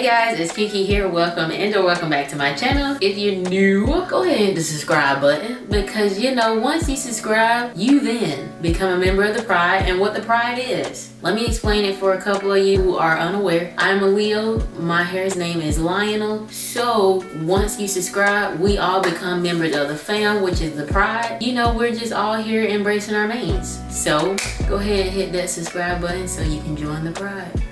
Hey guys, it's Kiki here. Welcome or welcome back to my channel. If you're new, go ahead and hit the subscribe button because you know once you subscribe, you then become a member of the Pride and what the Pride is. Let me explain it for a couple of you who are unaware. I'm a Leo. My hair's name is Lionel. So once you subscribe, we all become members of the fam, which is the Pride. You know, we're just all here embracing our mains. So go ahead and hit that subscribe button so you can join the Pride.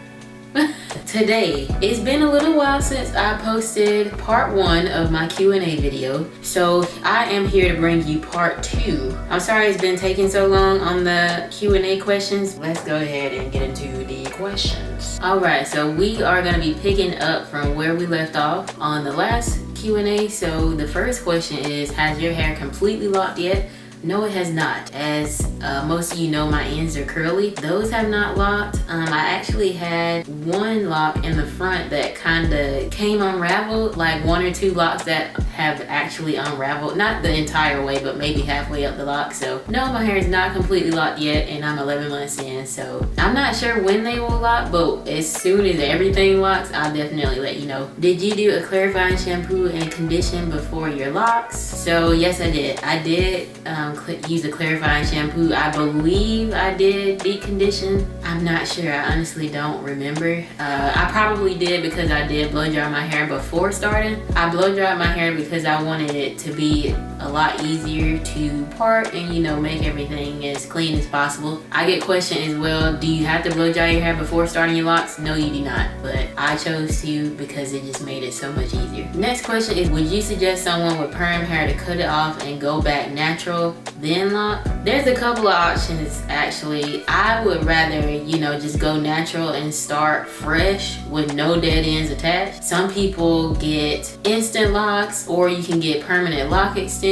Today, it's been a little while since I posted part 1 of my Q&A video, so I am here to bring you part 2. I'm sorry it's been taking so long on the Q&A questions. Let's go ahead and get into the questions. Alright, so we are going to be picking up from where we left off on the last Q&A. So the first question is, has your hair completely locked yet? No, it has not. As most of you know, my ends are curly. Those have not locked. I actually had one lock in the front that kind of came unraveled, like 1 or 2 locks that have actually unraveled. Not the entire way, but maybe halfway up the lock. So no, my hair is not completely locked yet, and I'm 11 months in. So I'm not sure when they will lock, but as soon as everything locks, I'll definitely let you know. Did you do a clarifying shampoo and condition before your locks? So yes, I did. I did use a clarifying shampoo. I believe I did deep condition. I'm not sure. I honestly don't remember. I probably did because I did blow dry my hair before starting. I blow dried my hair because I wanted it to be a lot easier to part and, you know, make everything as clean as possible. I get questioned as well, do you have to blow dry your hair before starting your locks? No, you do not, but I chose to because it just made it so much easier. Next question is, would you suggest someone with perm hair to cut it off and go back natural then lock? There's a couple of options actually. I would rather, you know, just go natural and start fresh with no dead ends attached. Some people get instant locks, or you can get permanent lock extensions.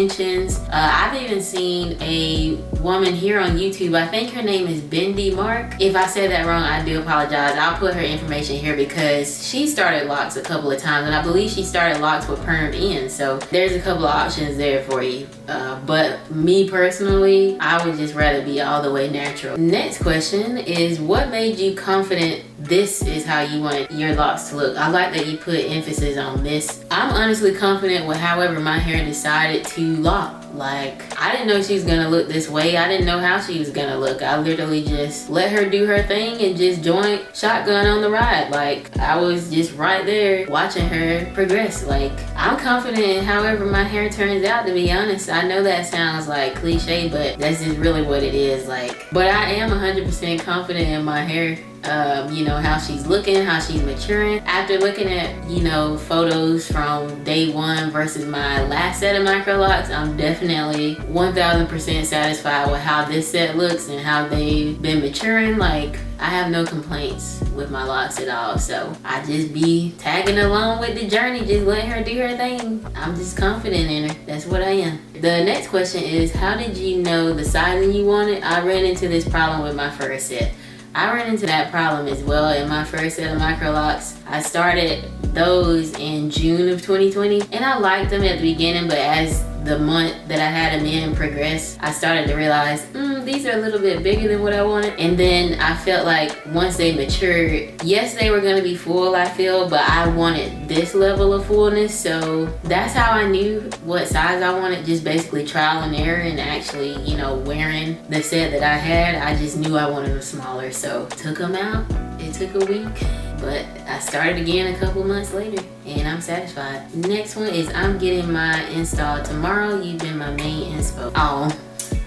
I've even seen a woman here on YouTube, I think her name is Bendy Mark. If I said that wrong, I do apologize. I'll put her information here because she started locks a couple of times and I believe she started locks with permed ends. So there's a couple of options there for you. But me personally, I would just rather be all the way natural. Next question is, what made you confident this is how you want your locks to look? I like that you put emphasis on this. I'm honestly confident with however my hair decided to lock. Like, I didn't know she was gonna look this way. I didn't know how she was gonna look. I literally just let her do her thing and just joined shotgun on the ride. Like, I was just right there watching her progress. Like, I'm confident in however my hair turns out, to be honest. I know that sounds like cliche, but that's just really what it is. Like, but I am 100% confident in my hair. You know, how she's looking, how she's maturing. After looking at, you know, photos from day 1 versus my last set of Microlocs, I'm definitely 1000% satisfied with how this set looks and how they've been maturing. Like, I have no complaints with my locks at all. So I just be tagging along with the journey, just letting her do her thing. I'm just confident in her. That's what I am. The next question is, how did you know the sizing you wanted? I ran into this problem with my first set. I ran into that problem as well in my first set of Microlocs. I started those in June of 2020 and I liked them at the beginning, but as the month that I had them in progressed, I started to realize these are a little bit bigger than what I wanted. And then I felt like once they matured, yes, they were gonna be full, I feel, but I wanted this level of fullness. So that's how I knew what size I wanted, just basically trial and error and actually, you know, wearing the set that I had. I just knew I wanted them smaller, so took them out. It took a week, but I started again a couple months later and I'm satisfied. Next one is, I'm getting my install tomorrow. You've been my main inspo. Oh,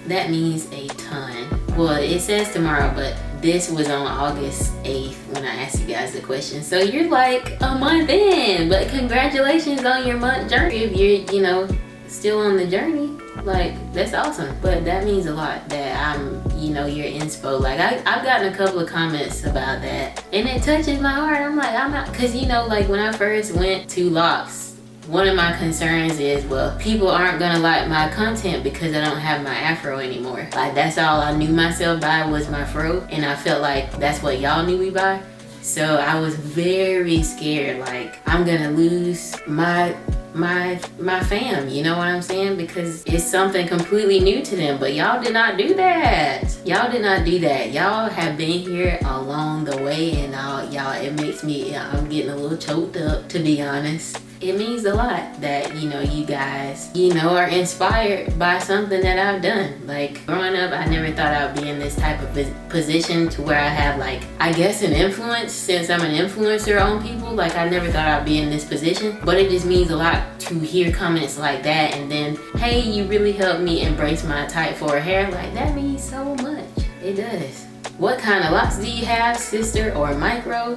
that means a ton. Well, it says tomorrow, but this was on August 8th when I asked you guys the question. So you're like a month in, but congratulations on your month journey. If you're, you know, still on the journey, like, that's awesome. But that means a lot that I'm, you know, your inspo. Like, I've gotten a couple of comments about that and it touches my heart. I'm like, I'm not, cause you know, like when I first went to locks, one of my concerns is, well, people aren't gonna like my content because I don't have my afro anymore. Like, that's all I knew myself by was my fro, and I felt like that's what y'all knew me by. So I was very scared, like, I'm gonna lose my my fam, you know what I'm saying? Because it's something completely new to them, but y'all did not do that. Y'all did not do that. Y'all have been here along the way, and y'all, it makes me, I'm getting a little choked up, to be honest. It means a lot that, you know, you guys, you know, are inspired by something that I've done. Like, growing up, I never thought I would be in this type of position to where I have, like, I guess an influence, since I'm an influencer on people. Like, I never thought I'd be in this position, but it just means a lot to hear comments like that, and then, hey, you really helped me embrace my type 4 hair. Like, that means so much. It does. What kind of locks do you have, sister or micro?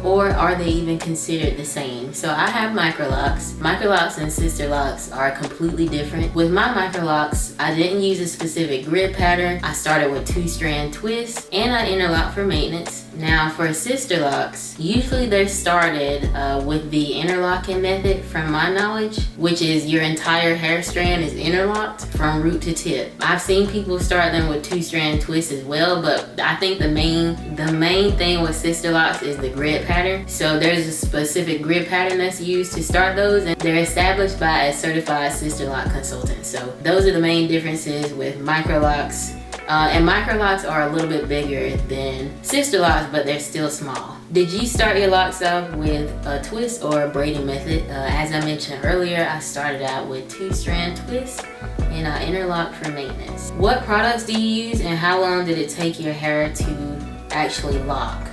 Or are they even considered the same? So I have Microlocs. Microlocs and sister locks are completely different. With my Microlocs, I didn't use a specific grid pattern. I started with 2-strand twists, and I interlock for maintenance. Now for sister locks, usually they're started with the interlocking method, from my knowledge, which is your entire hair strand is interlocked from root to tip. I've seen people start them with 2-strand twists as well, but I think the main thing with sister locks is the grid pattern. So there's a specific grid pattern that's used to start those, and they're established by a certified sister lock consultant. So those are the main differences with Microlocs. And Microlocs are a little bit bigger than sister locks, but they're still small. Did you start your locks off with a twist or a braiding method? As I mentioned earlier, I started out with 2-strand twists, and I interlocked for maintenance. What products do you use, and how long did it take your hair to actually lock?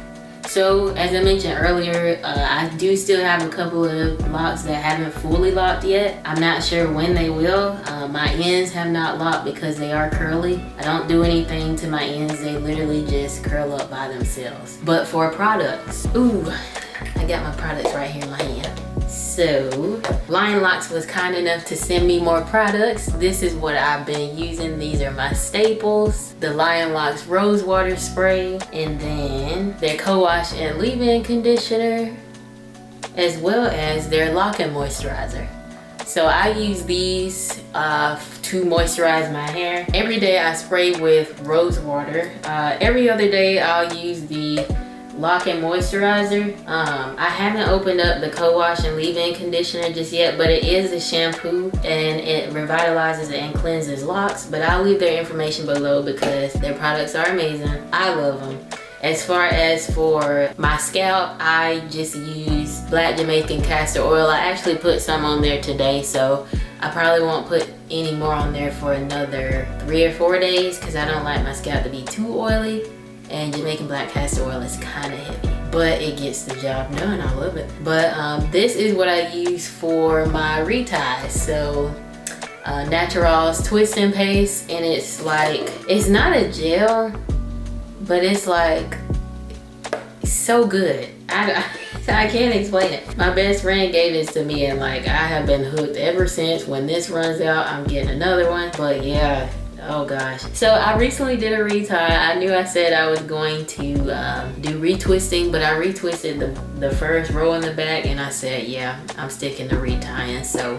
So as I mentioned earlier, I do still have a couple of locks that haven't fully locked yet. I'm not sure when they will. My ends have not locked because they are curly. I don't do anything to my ends. They literally just curl up by themselves. But for products, ooh, I got my products right here in my hand. So Lion Locks was kind enough to send me more products. This is what I've been using. These are my staples. The Lion Locks Rose Water Spray, and then their co-wash and leave-in conditioner, as well as their lock-in moisturizer. So I use these to moisturize my hair. Every day I spray with rose water. Every other day I'll use the lock-in moisturizer. I haven't opened up the co-wash and leave-in conditioner just yet, but it is a shampoo and it revitalizes and cleanses locks. But I'll leave their information below because their products are amazing. I love them. As far as for my scalp, I just use black Jamaican castor oil. I actually put some on there today, so I probably won't put any more on there for another 3 or 4 days because I don't like my scalp to be too oily. And Jamaican black castor oil is kind of heavy, but it gets the job done. I love it. But this is what I use for my reties. So Natural's twist and paste, and it's like, it's not a gel, but it's like so good. I can't explain it. My best friend gave this to me, and like I have been hooked ever since. When this runs out, I'm getting another one. But yeah. Oh gosh. So I recently did a retie. I knew I said I was going to do retwisting, but I retwisted the first row in the back, and I said, yeah, I'm sticking to retying. So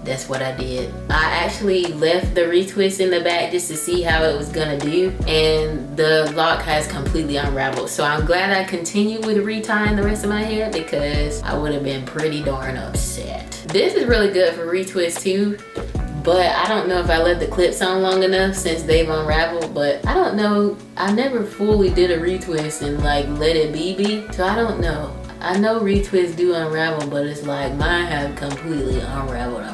that's what I did. I actually left the retwist in the back just to see how it was gonna do, and the lock has completely unraveled. So I'm glad I continued with retying the rest of my hair because I would have been pretty darn upset. This is really good for retwist too. But I don't know if I left the clips on long enough since they've unraveled, but I don't know. I never fully did a retwist and like let it be. So I don't know. I know retwists do unravel, but it's like mine have completely unraveled.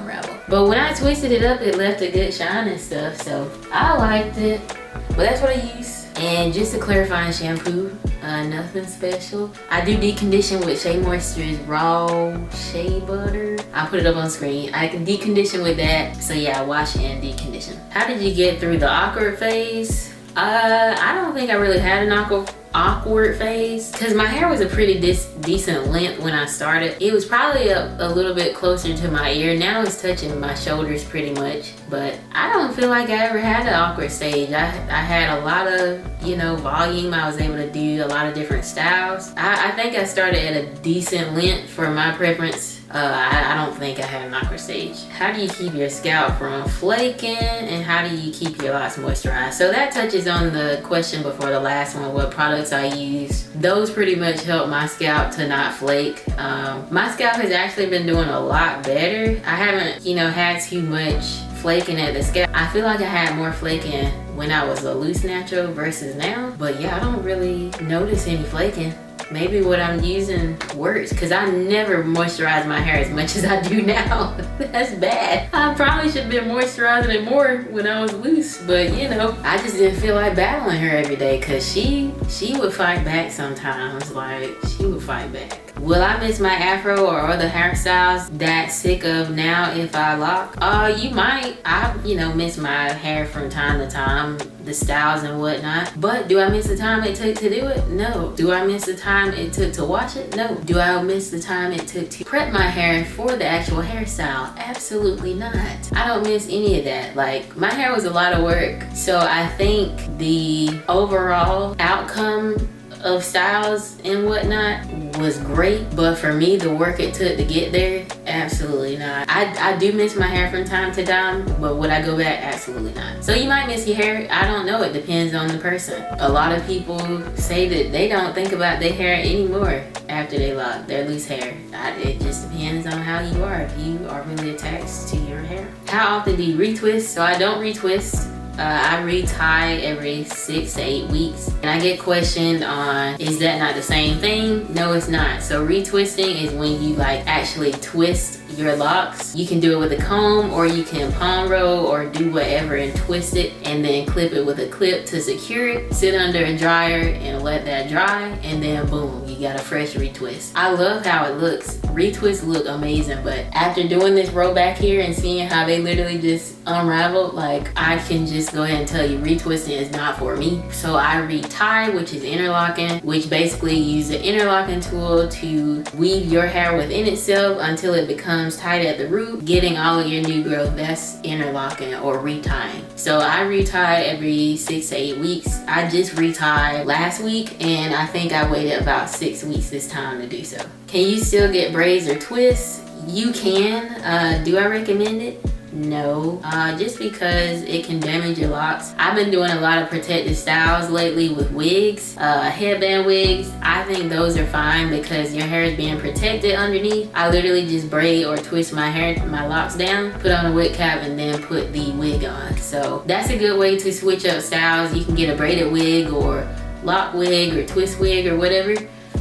But when I twisted it up, it left a good shine and stuff, so I liked it. But that's what I use. And just a clarifying shampoo, nothing special. I do decondition with Shea Moisture's raw shea butter. I'll put it up on screen. I can decondition with that. So yeah, I wash and decondition. How did you get through the awkward phase? I don't think I really had an awkward phase because my hair was a pretty decent length when I started. It was probably a little bit closer to my ear. Now it's touching my shoulders pretty much, but I don't feel like I ever had an awkward stage. I had a lot of, you know, volume. I was able to do a lot of different styles. I think I started at a decent length for my preference. I don't think I have micro stage. How do you keep your scalp from flaking, and how do you keep your locks moisturized? So that touches on the question before the last one, what products I use. Those pretty much help my scalp to not flake. My scalp has actually been doing a lot better. I haven't, you know, had too much flaking at the scalp. I feel like I had more flaking when I was a loose natural versus now, but yeah, I don't really notice any flaking. Maybe what I'm using works, because I never moisturize my hair as much as I do now. That's bad. I probably should have been moisturizing it more when I was loose, but you know, I just didn't feel like battling her every day, because she would fight back sometimes. Like, she would fight back. Will I miss my afro or other hairstyles that sick of now if I lock? You might. I, you know, miss my hair from time to time, the styles and whatnot. But do I miss the time it took to do it? No. Do I miss the time it took to wash it? No. Do I miss the time it took to prep my hair for the actual hairstyle? Absolutely not. I don't miss any of that. Like, my hair was a lot of work. So I think the overall outcome of styles and whatnot was great, but for me, the work it took to get there, absolutely not. I do miss my hair from time to time, but would I go back? Absolutely not. So you might miss your hair. I don't know. It depends on the person. A lot of people say that they don't think about their hair anymore after they lock their loose hair. It just depends on how you are. If you are really attached to your hair. How often do you retwist? So I don't retwist. I retie every 6 to 8 weeks, and I get questioned on, is that not the same thing? No, it's not. So retwisting is when you like actually twist your locks. You can do it with a comb, or you can palm roll or do whatever and twist it and then clip it with a clip to secure it. Sit under a dryer and let that dry, and then boom, you got a fresh retwist. I love how it looks. Retwists look amazing, but after doing this row back here and seeing how they literally just unraveled, like, I can just go ahead and tell you retwisting is not for me. So I retie, which is interlocking, which basically use the interlocking tool to weave your hair within itself until it becomes tight at the root, getting all of your new growth. That's interlocking or retying. So I retie every 6 to 8 weeks. I just retied last week, and I think I waited about 6 weeks this time to do so. Can you still get braids or twists? You can. Do I recommend it? No, just because it can damage your locks. I've been doing a lot of protective styles lately with wigs, headband wigs. I think those are fine because your hair is being protected underneath. I literally just braid or twist my hair, my locks down, put on a wig cap, and then put the wig on. So that's a good way to switch up styles. You can get a braided wig or lock wig or twist wig or whatever.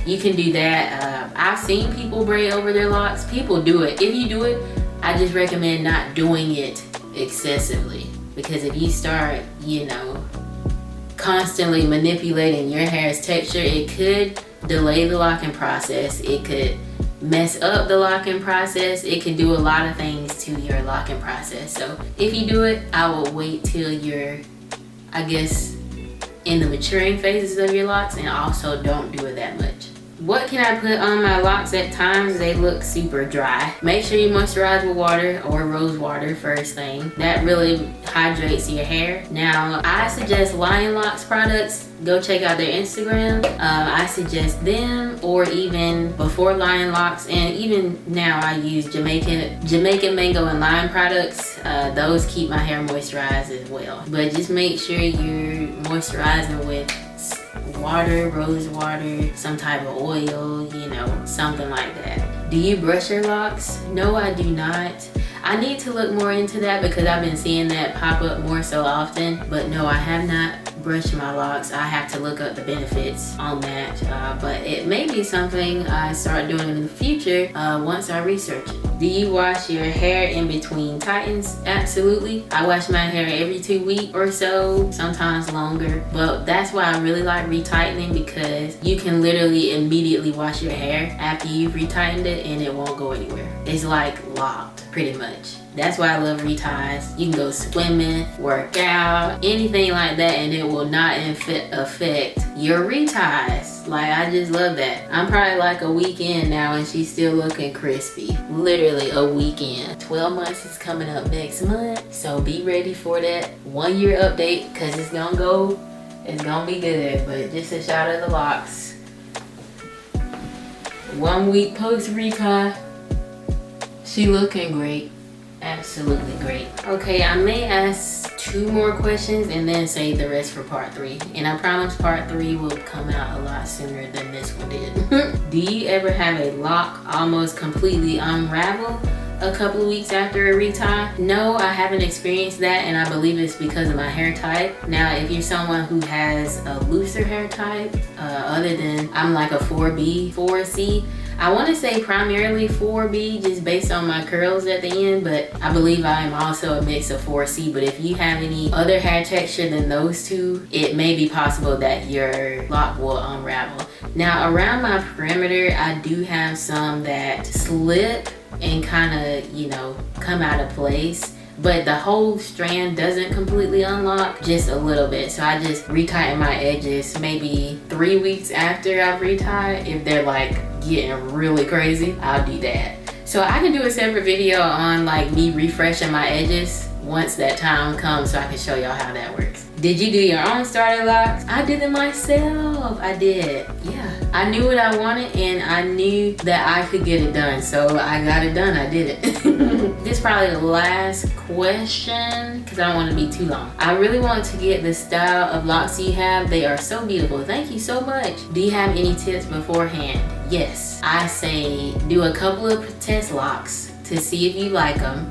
You can do that. I've seen people braid over their locks. People do it. If you do it, I just recommend not doing it excessively, because if you start, you know, constantly manipulating your hair's texture, it could delay the locking process. It could mess up the locking process. It could do a lot of things to your locking process. So if you do it, I will wait till you're, I guess, in the maturing phases of your locks, and also don't do it that much. What can I put on my locks at times they look super dry? Make sure you moisturize with water or rose water first thing. That really hydrates your hair. Now, I suggest Lion Locks products. Go check out their Instagram. I suggest them, or even before Lion Locks, and even now I use Jamaican mango and lime products. Those keep my hair moisturized as well. But just make sure you're moisturizing with water, rose water, some type of oil, you know, something like that. Do you brush your locks? No, I do not. I need to look more into that because I've been seeing that pop up more so often. But no, I have not brushed my locks. I have to look up the benefits on that. But it may be something I start doing in the future once I research it. Do you wash your hair in between tightens? Absolutely. I wash my hair every 2 weeks or so, sometimes longer. But that's why I really like retightening, because you can literally immediately wash your hair after you've retightened it and it won't go anywhere. It's like locked, pretty much. That's why I love reties. You can go swimming, work out, anything like that, and it will not affect your reties. Like, I just love that. I'm probably like a week in now and she's still looking crispy. Literally a week in. 12 months is coming up next month, so be ready for that 1 year update, because it's gonna be good. But just a shot of the locks. 1 week post retie. She looking great. Absolutely great. Okay, I may ask 2 more questions and then save the rest for part 3. And I promise part 3 will come out a lot sooner than this one did. Do you ever have a lock almost completely unravel a couple of weeks after a retie? No, I haven't experienced that, and I believe it's because of my hair type. Now, if you're someone who has a looser hair type, other than I'm like a 4B, 4C, I want to say primarily 4B just based on my curls at the end, but I believe I am also a mix of 4C. But if you have any other hair texture than those two, it may be possible that your lock will unravel. Now, around my perimeter, I do have some that slip and kind of, you know, come out of place. But the whole strand doesn't completely unlock, just a little bit. So I just retighten my edges maybe 3 weeks after I've retied. If they're like getting really crazy, I'll do that. So I can do a separate video on like me refreshing my edges once that time comes, so I can show y'all how that works. Did you do your own starter locks? I did it myself. I did. Yeah. I knew what I wanted and I knew that I could get it done. So I got it done. I did it. This is probably the last question because I don't want to be too long. I really want to get the style of locks you have. They are so beautiful. Thank you so much. Do you have any tips beforehand? Yes. I say do a couple of test locks to see if you like them.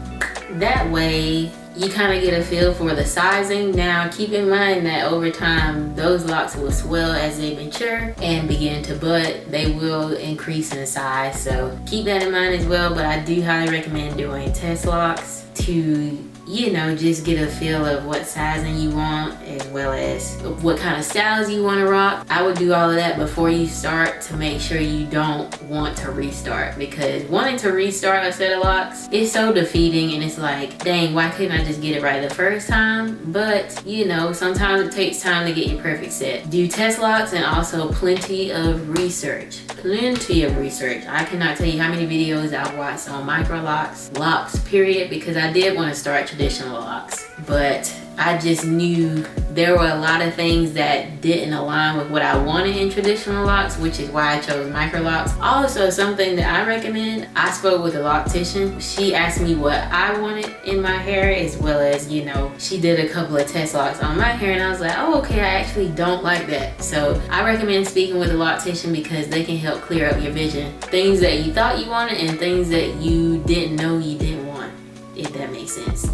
That way you kind of get a feel for the sizing. Now keep in mind that over time those locks will swell as they mature and begin to bud. They will increase in size, so keep that in mind as well. But I do highly recommend doing test locks to, you know, just get a feel of what sizing you want as well as what kind of styles you want to rock. I would do all of that before you start to make sure you don't want to restart, because wanting to restart a set of locks is so defeating and it's like, dang, why couldn't I just get it right the first time? But you know, sometimes it takes time to get your perfect set. Do test locks and also plenty of research. Plenty of research. I cannot tell you how many videos I've watched on Microlocs, locks period, because I did want to start traditional locks, but I just knew there were a lot of things that didn't align with what I wanted in traditional locks, which is why I chose Microlocs. Also, something that I recommend, I spoke with a loctician. She asked me what I wanted in my hair, as well as, you know, she did a couple of test locks on my hair, and I was like, oh, okay, I actually don't like that. So I recommend speaking with a loctician because they can help clear up your vision. Things that you thought you wanted and things that you didn't know you didn't want, if that makes sense.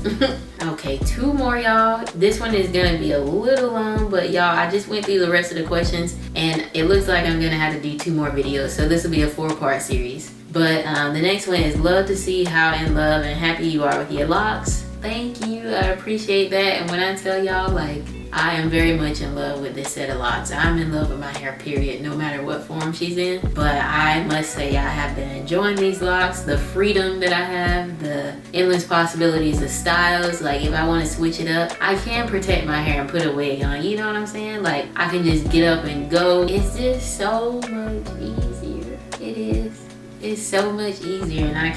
Okay, 2 more, y'all. This one is gonna be a little long, but y'all, I just went through the rest of the questions and it looks like I'm gonna have to do 2 more videos, so this will be a 4-part series. But the next one is, love to see how in love and happy you are with your locks. Thank you, I appreciate that. And when I tell y'all, like, I am very much in love with this set of locks. I'm in love with my hair, period, no matter what form she's in. But I must say I have been enjoying these locks, the freedom that I have, the endless possibilities of styles. Like if I want to switch it up, I can protect my hair and put a wig on, you know what I'm saying? Like I can just get up and go. It's just so much easier. It is. It's so much easier, and I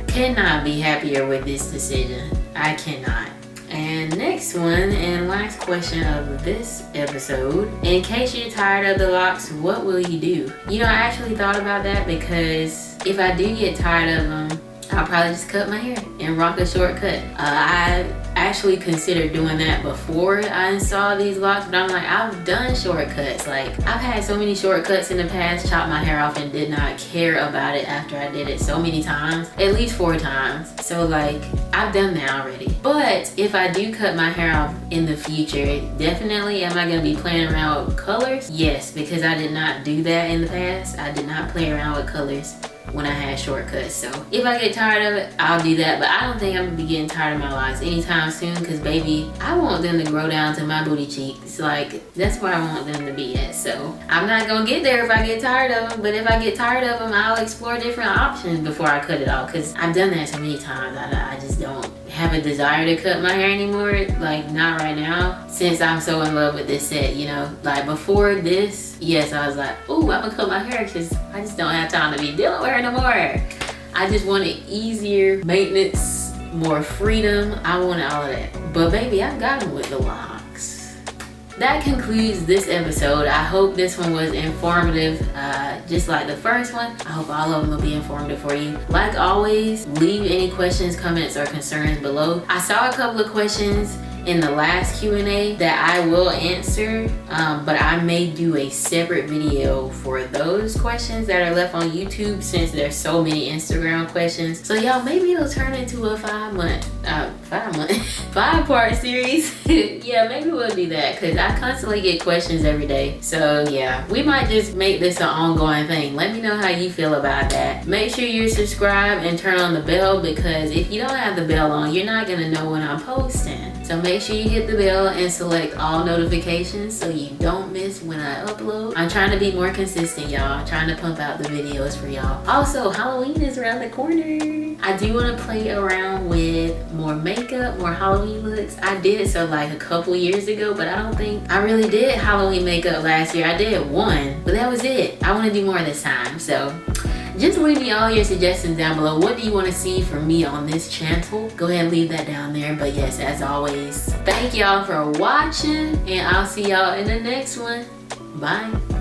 cannot be happier with this decision. I cannot. And next one and last question of this episode. In case you're tired of the locks, what will you do? You know, I actually thought about that because if I do get tired of them, I'll probably just cut my hair and rock a shortcut. I actually considered doing that before I installed these locks, but I'm like, I've done shortcuts. Like I've had so many shortcuts in the past, chopped my hair off and did not care about it after I did it so many times, at least 4 times. So like I've done that already. But if I do cut my hair off in the future, definitely am I gonna be playing around with colors? Yes, because I did not do that in the past. I did not play around with colors when I had shortcuts. So if I get tired of it, I'll do that. But I don't think I'm gonna be getting tired of my locks anytime soon, because baby, I want them to grow down to my booty cheeks. Like that's where I want them to be at. So I'm not gonna get there if I get tired of them, but if I get tired of them, I'll explore different options before I cut it off, because I've done that so many times. I just don't have a desire to cut my hair anymore, like not right now, since I'm so in love with this set, you know. Like before this, yes, I was like, ooh, I'm gonna cut my hair because I just don't have time to be dealing with her no more. I just wanted easier maintenance, more freedom. I wanted all of that. But baby, I've got them with the locks. that concludes this episode. I hope this one was informative, just like the first one. I hope all of them will be informative for you. Like always, leave any questions, comments, or concerns below. I saw a couple of questions in the last Q&A that I will answer, but I may do a separate video for those questions that are left on YouTube, since there's so many Instagram questions. So y'all, maybe it'll turn into a 5-part series. Yeah, maybe we'll do that, because I constantly get questions every day. So yeah, we might just make this an ongoing thing. Let me know how you feel about that. Make sure you're subscribed and turn on the bell, because if you don't have the bell on, you're not gonna know when I'm posting. So make sure you hit the bell and select all notifications so you don't miss when I upload. I'm trying to be more consistent, y'all. I'm trying to pump out the videos for y'all. Also, Halloween is around the corner. I do want to play around with more makeup, more Halloween looks. I did so like a couple years ago, but I don't think I really did Halloween makeup last year. I did one, but that was it. I want to do more this time. So just leave me all your suggestions down below. What do you want to see from me on this channel? Go ahead and leave that down there. But yes, as always, thank y'all for watching, and I'll see y'all in the next one. Bye.